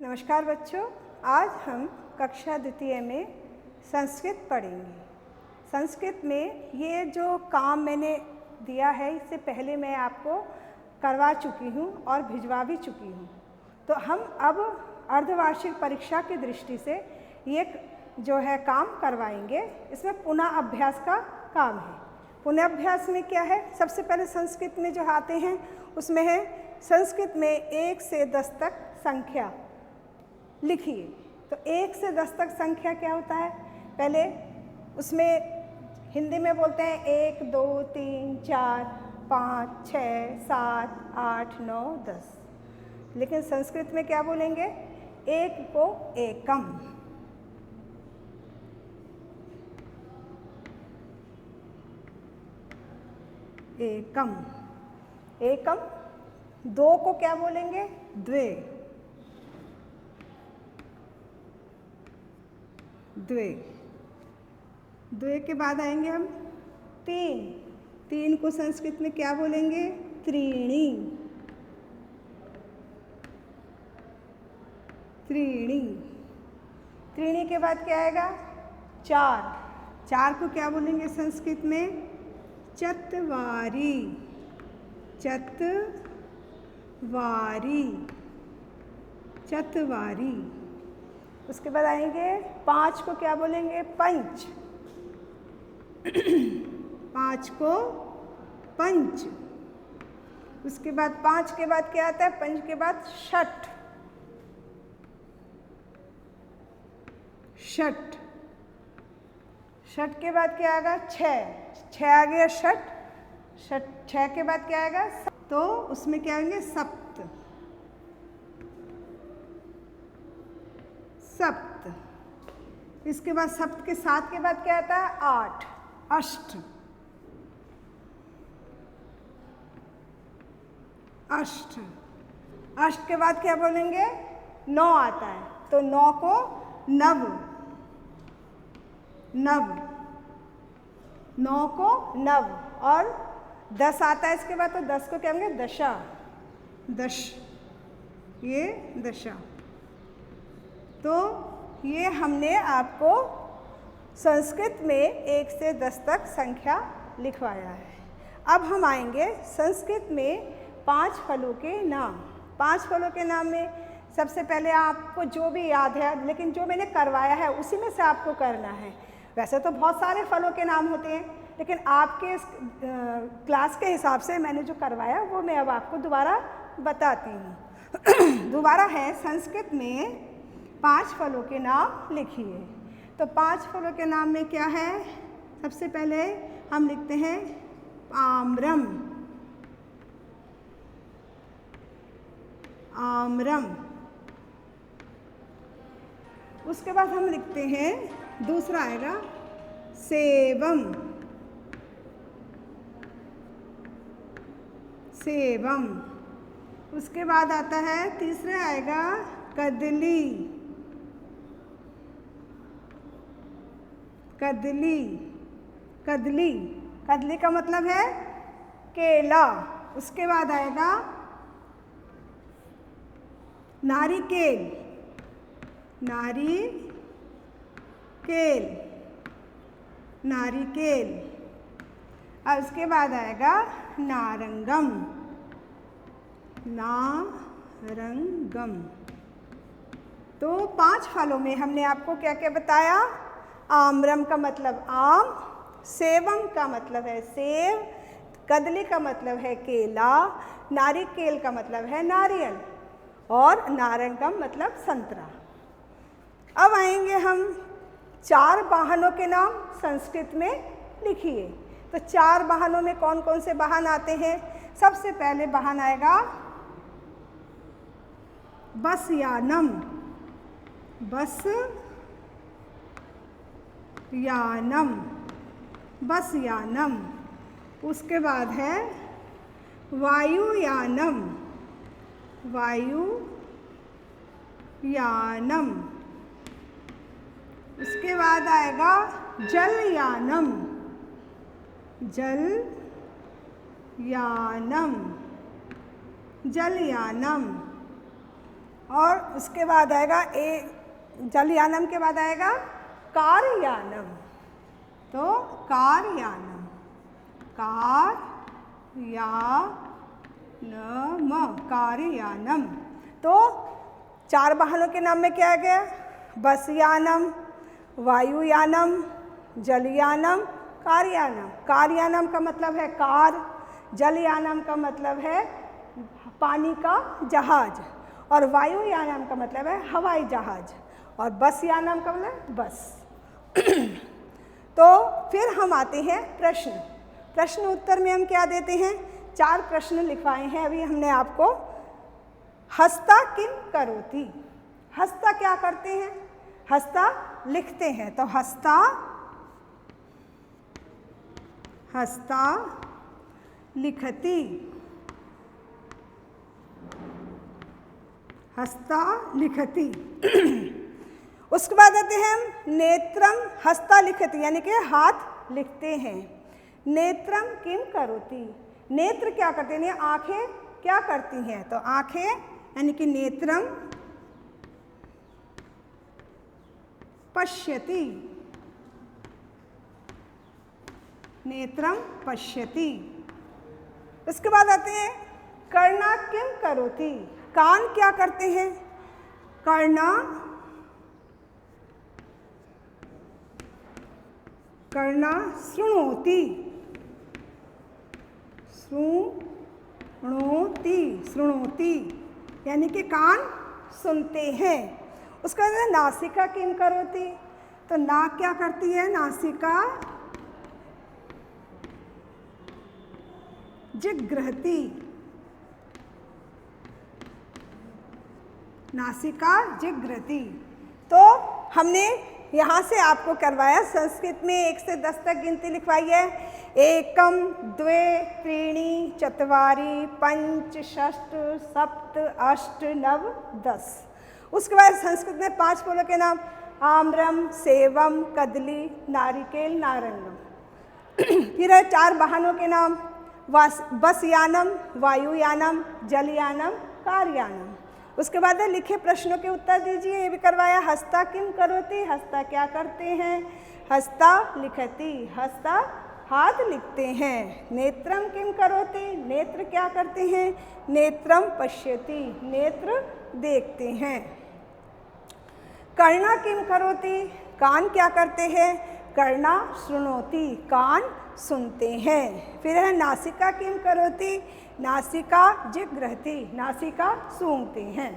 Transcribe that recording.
नमस्कार बच्चों, आज हम कक्षा द्वितीय में संस्कृत पढ़ेंगे। संस्कृत में ये जो काम मैंने दिया है इससे पहले मैं आपको करवा चुकी हूँ और भिजवा भी चुकी हूँ। तो हम अब अर्धवार्षिक परीक्षा की दृष्टि से ये जो है काम करवाएंगे। इसमें पुनः अभ्यास का काम है। पुनः अभ्यास में क्या है? सबसे पहले संस्कृत में जो आते हैं उसमें है संस्कृत में 1 से 10 तक संख्या लिखिए। तो 1 से 10 तक संख्या क्या होता है? पहले उसमें हिंदी में बोलते हैं 1 2 3 4 5 6 7 8 9 10, लेकिन संस्कृत में क्या बोलेंगे? 1 को एकम, एकम, एकम। 2 को क्या बोलेंगे? द्वे, द्वे। द्वे के बाद आएंगे हम 3। 3 को संस्कृत में क्या बोलेंगे? त्रीणी, त्रीणी। त्रीणी के बाद क्या आएगा? 4। 4 को क्या बोलेंगे संस्कृत में? चत्वारी, चत्वारी, चत्वारी। उसके बाद आएंगे 5 को क्या बोलेंगे? पंच, 5 को पंच। उसके बाद 5 के बाद क्या आता है? पंच के बाद षट, षट। षट के बाद क्या आएगा? 6। 6 आ गया षट। षट 6 के बाद क्या आएगा? तो उसमें क्या आएंगे? सप्त, सप्त। इसके बाद सप्त के 7 के बाद क्या आता है? 8। अष्ट, अष्ट। अष्ट के बाद क्या बोलेंगे? 9 आता है। तो 9 को नव, नव, 9 को नव। और 10 आता है इसके बाद, तो 10 को क्या होंगे? दशा, दश, ये दशा। तो ये हमने आपको संस्कृत में 1 से 10 तक संख्या लिखवाया है। अब हम आएंगे संस्कृत में 5 फलों के नाम। 5 फलों के नाम में सबसे पहले आपको जो भी याद है, लेकिन जो मैंने करवाया है उसी में से आपको करना है। वैसे तो बहुत सारे फलों के नाम होते हैं, लेकिन आपके इस क्लास के हिसाब से मैंने जो करवाया वो मैं अब आपको दोबारा बताती हूँ। दोबारा है, संस्कृत में 5 फलों के नाम लिखिए। तो 5 फलों के नाम में क्या है? सबसे पहले हम लिखते हैं आम्रम, आम्रम। उसके बाद हम लिखते हैं, दूसरा आएगा सेवम, सेवम। उसके बाद आता है तीसरा आएगा कदली, कदली, कदली। कदली का मतलब है केला। उसके बाद आएगा नारिकेल, नारिकेल, नारिकेल। और उसके बाद आएगा नारंगम, नारंगम। तो 5 फलों में हमने आपको क्या क्या बताया? आम्रम का मतलब आम, सेवम का मतलब है सेब, कदली का मतलब है केला, नारिकेल का मतलब है नारियल, और नारंगम मतलब संतरा। अब आएंगे हम 4 वाहनों के नाम संस्कृत में लिखिए। तो 4 वाहनों में कौन कौन से वाहन आते हैं? सबसे पहले वाहन आएगा बस यानम, बस यानम, बस यानम। उसके बाद है वायुयानम, वायुयानम। उसके बाद आएगा जलयानम, जलयानम, जलयानम। और उसके बाद आएगा जलयानम के बाद आएगा कारयानम। तो कारयानम, कारयानम। तो 4 वाहनों के नाम में क्या आ गया? बसयानम, वायुयानम, जलयानम, कारयानम। कारयानम का मतलब है कार, जलयानम का मतलब है पानी का जहाज, और वायुयानम का मतलब है हवाई जहाज, और बसयानम का मतलब बस। तो फिर हम आते हैं प्रश्न उत्तर में हम क्या देते हैं? 4 प्रश्न लिखवाए हैं अभी हमने आपको। हस्ता किम करोति, हस्ता क्या करते हैं? हस्ता लिखते हैं। तो हस्ता लिखति, हस्ता लिखति। उसके बाद आते हैं हम नेत्रम हस्ता लिखति, यानी कि हाथ लिखते हैं। नेत्रम किम करोति, नेत्र क्या करते हैं? यानी आंखें क्या करती हैं? तो आंखें यानी कि नेत्रम पश्यति, नेत्रम पश्यति। उसके बाद आते हैं कर्णा किम करोति, कान क्या करते हैं? कर्णा शृणोति, शृणोति यानी कि कान सुनते हैं। उसके बाद नासिका किम करोति, तो नाक क्या करती है? नासिका जिघ्रति, नासिका जिघ्रति। तो हमने यहाँ से आपको करवाया संस्कृत में 1 से 10 तक गिनती लिखवाई है। 1 2 3 4 5 6 7 8 9 10। उसके बाद संस्कृत में 5 फलों के नाम आम्रम, सेवम, कदली, नारिकेल, नारंगम। फिर है 4 वाहनों के नाम बसयानम, वायुयानम, जलयानम, कारयानम। उसके बाद लिखे प्रश्नों के उत्तर दीजिए, ये भी करवाया। हस्ता किम करोति, हस्ता क्या करते हैं? हस्ता लिखति, हस्ता हाथ लिखते हैं। नेत्रम किम करोति, नेत्र क्या करते हैं? नेत्रम पश्यति, नेत्र देखते हैं। कर्णा किम करोति, कान क्या करते हैं? कर्णा शृणोति, कान सुनते हैं। फिर है नासिका किम करोति, नासिका जिघ्रति, नासिका सूंघते हैं।